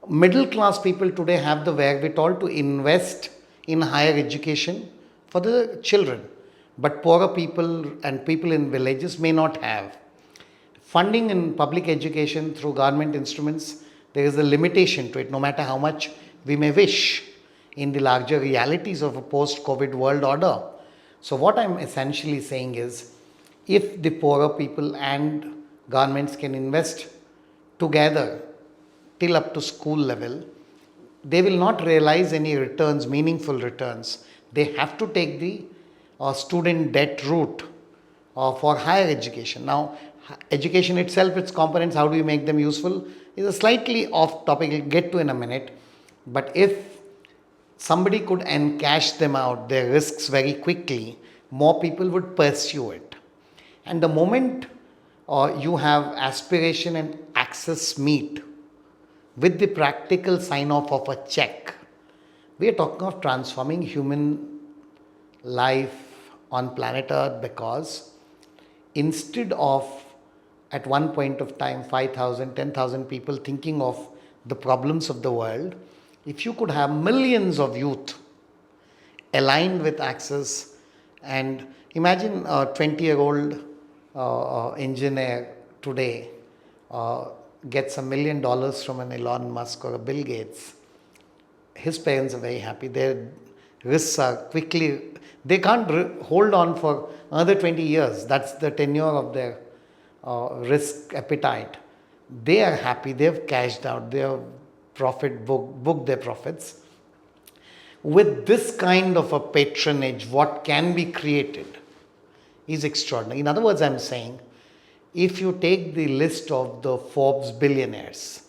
Speaker 2: middle class people today have the wherewithal to invest in higher education for the children, but poorer people and people in villages may not have. Funding in public education through government instruments, there is a limitation to it, no matter how much we may wish in the larger realities of a post-COVID world order. So what I'm essentially saying is, if the poorer people and governments can invest together till up to school level, they will not realize any returns, meaningful returns. They have to take the student debt route for higher education. Now, education itself, its components, how do you make them useful, is a slightly off topic, I'll get to in a minute. But if somebody could encash them out, their risks very quickly, more people would pursue it. And the moment you have aspiration and access meet with the practical sign off of a check, we are talking of transforming human life on planet Earth, because instead of at one point of time 5,000, 10,000 people thinking of the problems of the world, if you could have millions of youth aligned with access, and imagine a 20-year-old engineer today gets $1 million from an Elon Musk or a Bill Gates. His parents are very happy. Their risks are quickly, they can't hold on for another 20 years. That's the tenure of their risk appetite. They are happy, they've cashed out, they have booked their profits. With this kind of a patronage, what can be created is extraordinary. In other words, I'm saying, if you take the list of the Forbes billionaires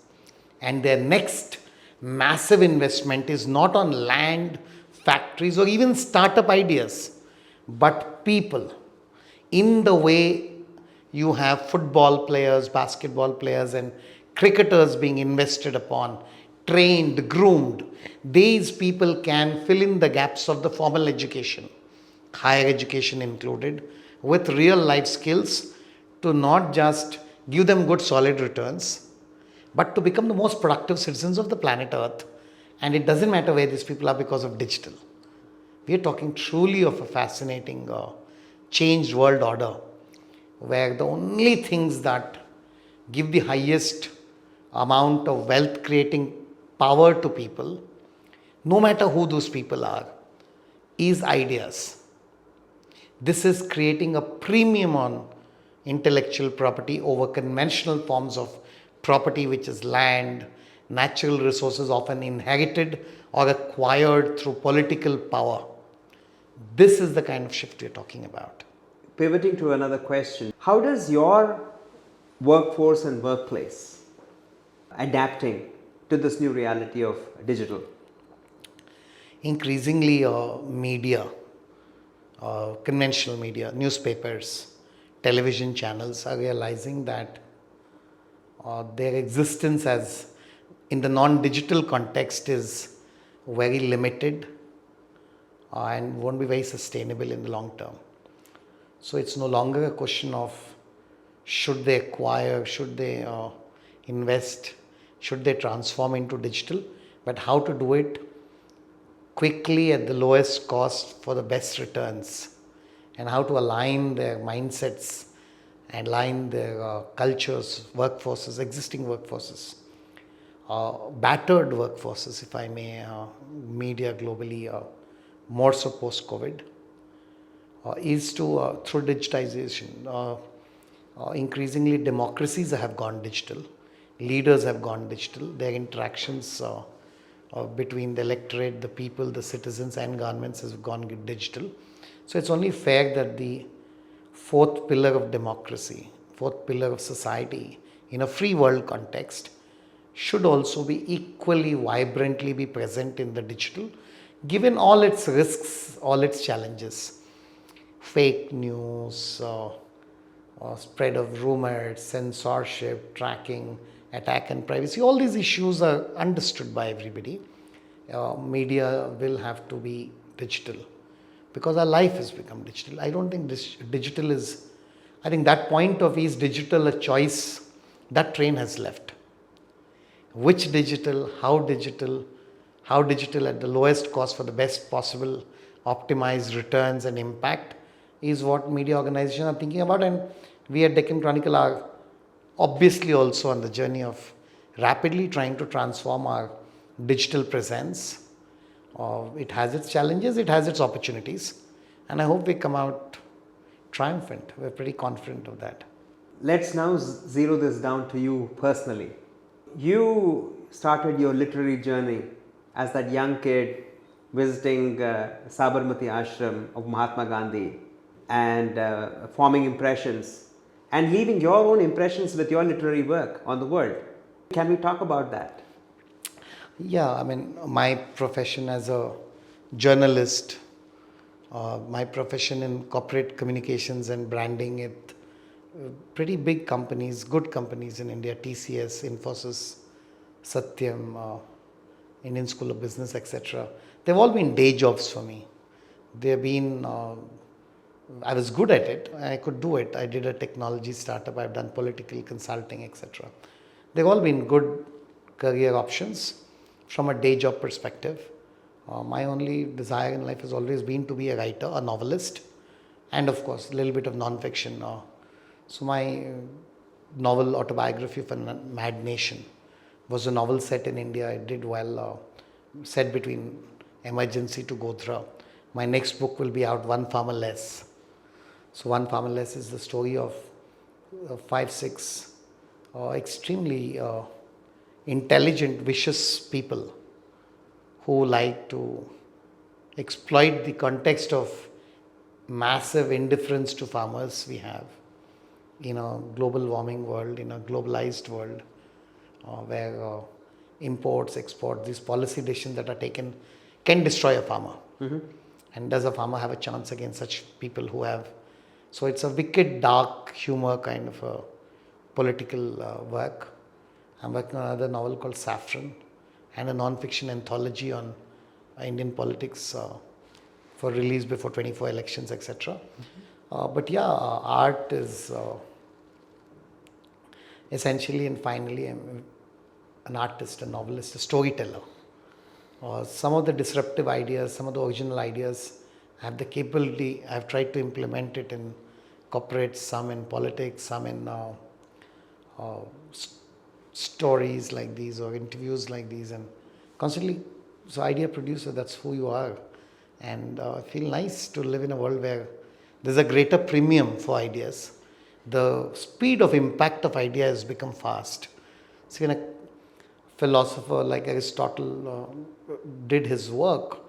Speaker 2: and their next massive investment is not on land, factories, or even startup ideas, but people, in the way you have football players, basketball players, and cricketers being invested upon, trained, groomed, these people can fill in the gaps of the formal education, higher education included, with real life skills to not just give them good solid returns, but to become the most productive citizens of the planet Earth. And it doesn't matter where these people are because of digital. We are talking truly of a fascinating changed world order, where the only things that give the highest amount of wealth creating power to people, no matter who those people are, is ideas. This is creating a premium on intellectual property over conventional forms of property, which is land, natural resources often inherited or acquired through political power. This is the kind of shift we're talking about.
Speaker 1: Pivoting to another question, how does your workforce and workplace adapting to this new reality of digital?
Speaker 2: increasingly media, conventional media, newspapers, television channels are realizing that their existence as in the non-digital context is very limited and won't be very sustainable in the long term. So it's no longer a question of should they acquire, should they invest, should they transform into digital, but how to do it quickly at the lowest cost for the best returns, and how to align their mindsets and align their cultures, workforces, existing workforces, battered workforces, if I may, media globally, more so post-COVID, is to, through digitization, increasingly democracies have gone digital, leaders have gone digital, their interactions between the electorate, the people, the citizens and governments has gone digital. So it's only fair that the fourth pillar of democracy, fourth pillar of society in a free world context should also be equally vibrantly be present in the digital, given all its risks, all its challenges, fake news, spread of rumors, censorship, tracking, attack on privacy. All these issues are understood by everybody. Media will have to be digital because our life has become digital. I don't think this digital is, I think that point of is digital a choice, that train has left. Which digital, how digital at the lowest cost for the best possible optimized returns and impact is what media organizations are thinking about. And we at Deccan Chronicle are obviously also on the journey of rapidly trying to transform our digital presence. It has its challenges, it has its opportunities, and I hope we come out triumphant. We're pretty confident of that.
Speaker 1: Let's now zero this down to you personally. You started your literary journey as that young kid visiting Sabarmati Ashram of Mahatma Gandhi and forming impressions and leaving your own impressions with your literary work on the world. Can we talk about that?
Speaker 2: Yeah, I mean, my profession as a journalist, my profession in corporate communications and branding at pretty big companies, good companies in India, TCS, Infosys, Satyam, Indian School of Business, etc. They've all been day jobs for me. They've been, I was good at it, I could do it. I did a technology startup, I've done political consulting, etc. They've all been good career options from a day job perspective. My only desire in life has always been to be a writer, a novelist, and of course, a little bit of non-fiction. So my novel autobiography of a Mad Nation was a novel set in India. It did well, set between Emergency to Godhra. My next book will be out, One Farmer Less. So One Farmer Less is the story of 5, 6 extremely intelligent, vicious people who like to exploit the context of massive indifference to farmers we have in a global warming world, in a globalized world, where imports, exports, these policy decisions that are taken can destroy a farmer. Mm-hmm. And does a farmer have a chance against such people who have? So it's a wicked, dark humor kind of a political work. I'm working on another novel called Saffron and a non-fiction anthology on Indian politics for release before 24 elections, etc. Mm-hmm. But yeah, art is essentially and finally an artist, a novelist, a storyteller. Some of the disruptive ideas, some of the original ideas, I have the capability, I've tried to implement it in corporates, some in politics, some in stories like these or interviews like these, and constantly, so idea producer, that's who you are. And I feel nice to live in a world where there's a greater premium for ideas. The speed of impact of ideas has become fast. So when a philosopher like Aristotle did his work,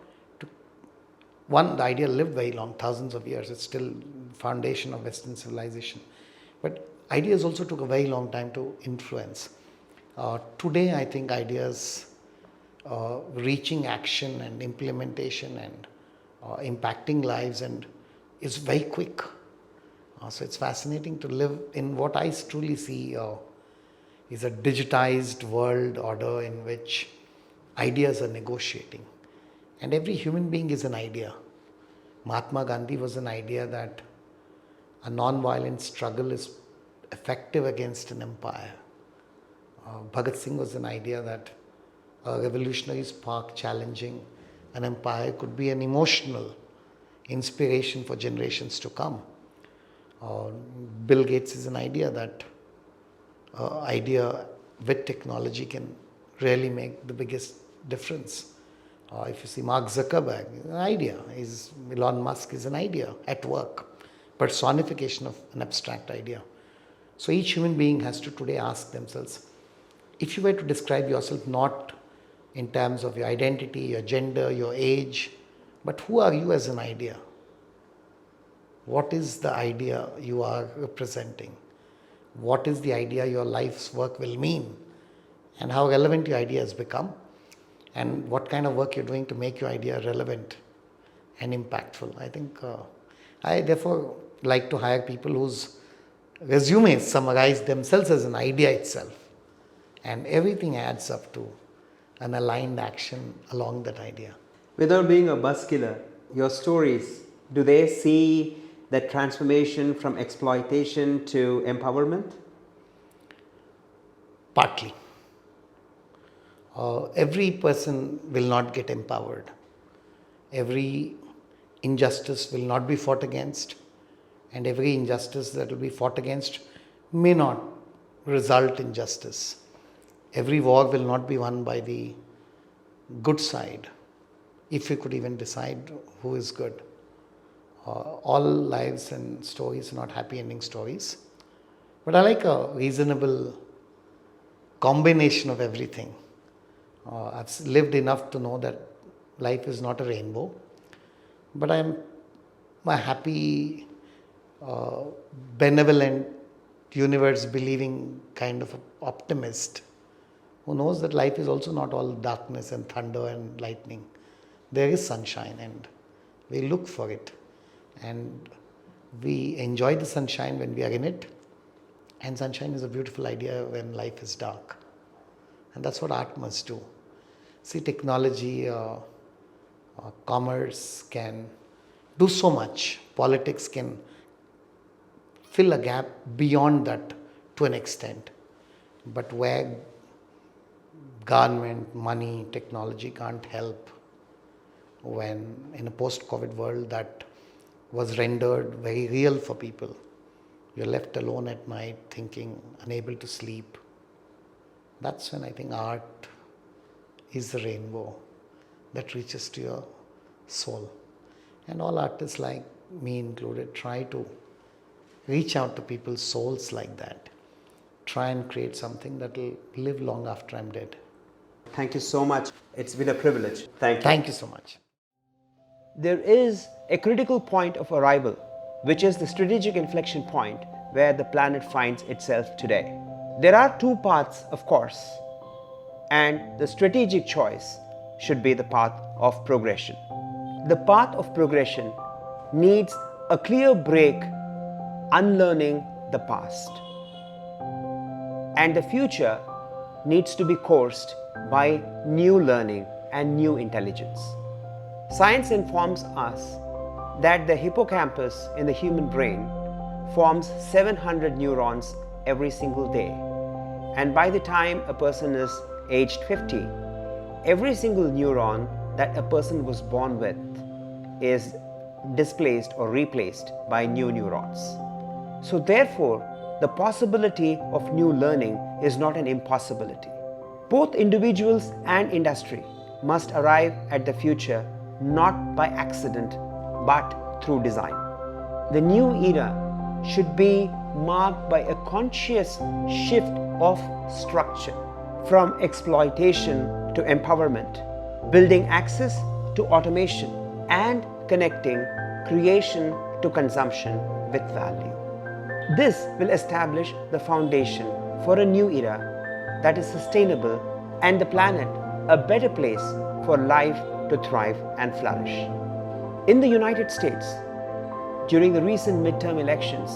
Speaker 2: the idea lived very long, thousands of years. It's still foundation of Western civilization. But ideas also took a very long time to influence. Today, I think ideas reaching action and implementation and impacting lives, and is very quick. So it's fascinating to live in what I truly see is a digitized world order in which ideas are negotiating. And every human being is an idea. Mahatma Gandhi was an idea that a non-violent struggle is effective against an empire. Bhagat Singh was an idea that a revolutionary spark challenging an empire could be an emotional inspiration for generations to come. Bill Gates is an idea that idea with technology can really make the biggest difference. If you see Mark Zuckerberg, an idea. Elon Musk is an idea at work, personification of an abstract idea. So each human being has to today ask themselves, if you were to describe yourself not in terms of your identity, your gender, your age, but who are you as an idea? What is the idea you are representing? What is the idea your life's work will mean? And how relevant your idea has become? And what kind of work you're doing to make your idea relevant and impactful? I think I therefore like to hire people whose resumes summarize themselves as an idea itself. And everything adds up to an aligned action along that idea.
Speaker 1: Without being a buskiller, your stories, do they see that transformation from exploitation to empowerment?
Speaker 2: Partly. Every person will not get empowered. Every injustice will not be fought against, and every injustice that will be fought against may not result in justice. Every war will not be won by the good side, if we could even decide who is good. All lives and stories are not happy ending stories, but I like a reasonable combination of everything. I've lived enough to know that life is not a rainbow, but I'm a happy, benevolent, universe believing kind of optimist who knows that life is also not all darkness and thunder and lightning. There is sunshine, and we look for it, and we enjoy the sunshine when we are in it, and sunshine is a beautiful idea when life is dark, and that's what art must do. See, technology, commerce can do so much. Politics can fill a gap beyond that to an extent. But where government, money, technology can't help, when in a post-COVID world that was rendered very real for people, you're left alone at night thinking, unable to sleep. That's when I think art is the rainbow that reaches to your soul. And all artists like me included try to reach out to people's souls like that. Try and create something that will live long after I'm dead.
Speaker 1: Thank you so much. It's been a privilege. Thank you.
Speaker 2: Thank you so much.
Speaker 1: There is a critical point of arrival, which is the strategic inflection point where the planet finds itself today. There are two paths, of course, and the strategic choice should be the path of progression. The path of progression needs a clear break, unlearning the past. And the future needs to be coursed by new learning and new intelligence. Science informs us that the hippocampus in the human brain forms 700 neurons every single day. And by the time a person is aged 50, every single neuron that a person was born with is displaced or replaced by new neurons. So therefore, the possibility of new learning is not an impossibility. Both individuals and industry must arrive at the future not by accident but through design. The new era should be marked by a conscious shift of structure from exploitation to empowerment, building access to automation, and connecting creation to consumption with value. This will establish the foundation for a new era that is sustainable and the planet a better place for life to thrive and flourish. In the United States, during the recent midterm elections,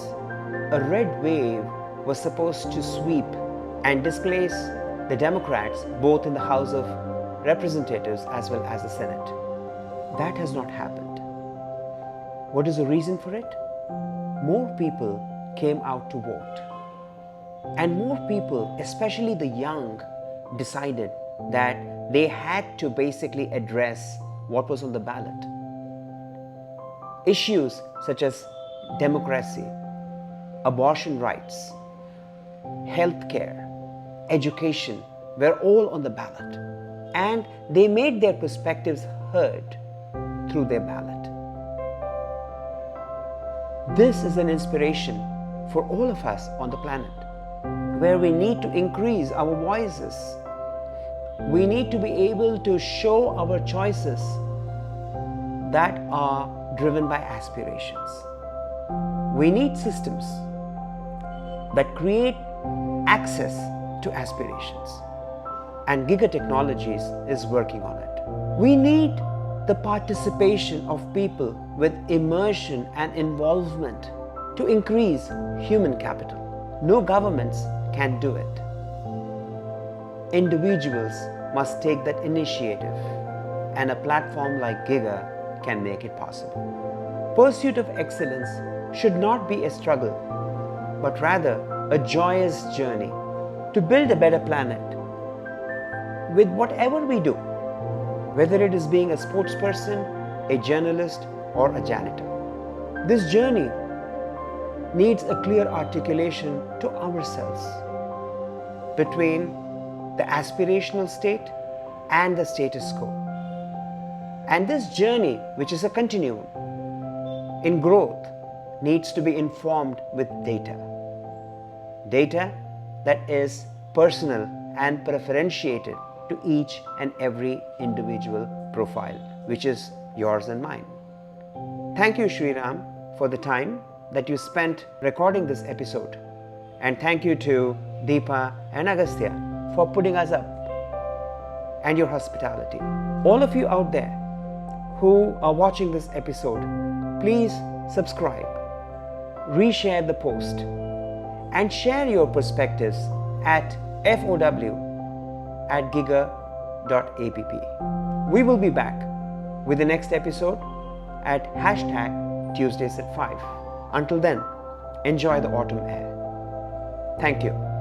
Speaker 1: a red wave was supposed to sweep and displace the Democrats both in the House of Representatives as well as the Senate. That has not happened. What is the reason for it? More people came out to vote. And more people, especially the young, decided that they had to basically address what was on the ballot. Issues such as democracy, abortion rights, healthcare, education were all on the ballot. And they made their perspectives heard through their ballot. This is an inspiration for all of us on the planet, where we need to increase our voices. We need to be able to show our choices that are driven by aspirations. We need systems that create access to aspirations, and Giga Technologies is working on it. We need the participation of people with immersion and involvement to increase human capital. No governments can do it. Individuals must take that initiative, and a platform like Giga can make it possible. Pursuit of excellence should not be a struggle, but rather a joyous journey to build a better planet with whatever we do, whether it is being a sportsperson, a journalist, or a janitor. This journey needs a clear articulation to ourselves between the aspirational state and the status quo. And this journey, which is a continuum in growth, needs to be informed with data. Data that is personal and preferentiated to each and every individual profile, which is yours and mine. Thank you, Sriram, for the time that you spent recording this episode. And thank you to Deepa and Agastya for putting us up and your hospitality. All of you out there who are watching this episode, please subscribe, reshare the post, and share your perspectives at fow@giga.app. We will be back with the next episode at #Tuesdays at 5. Until then, enjoy the autumn air. Thank you.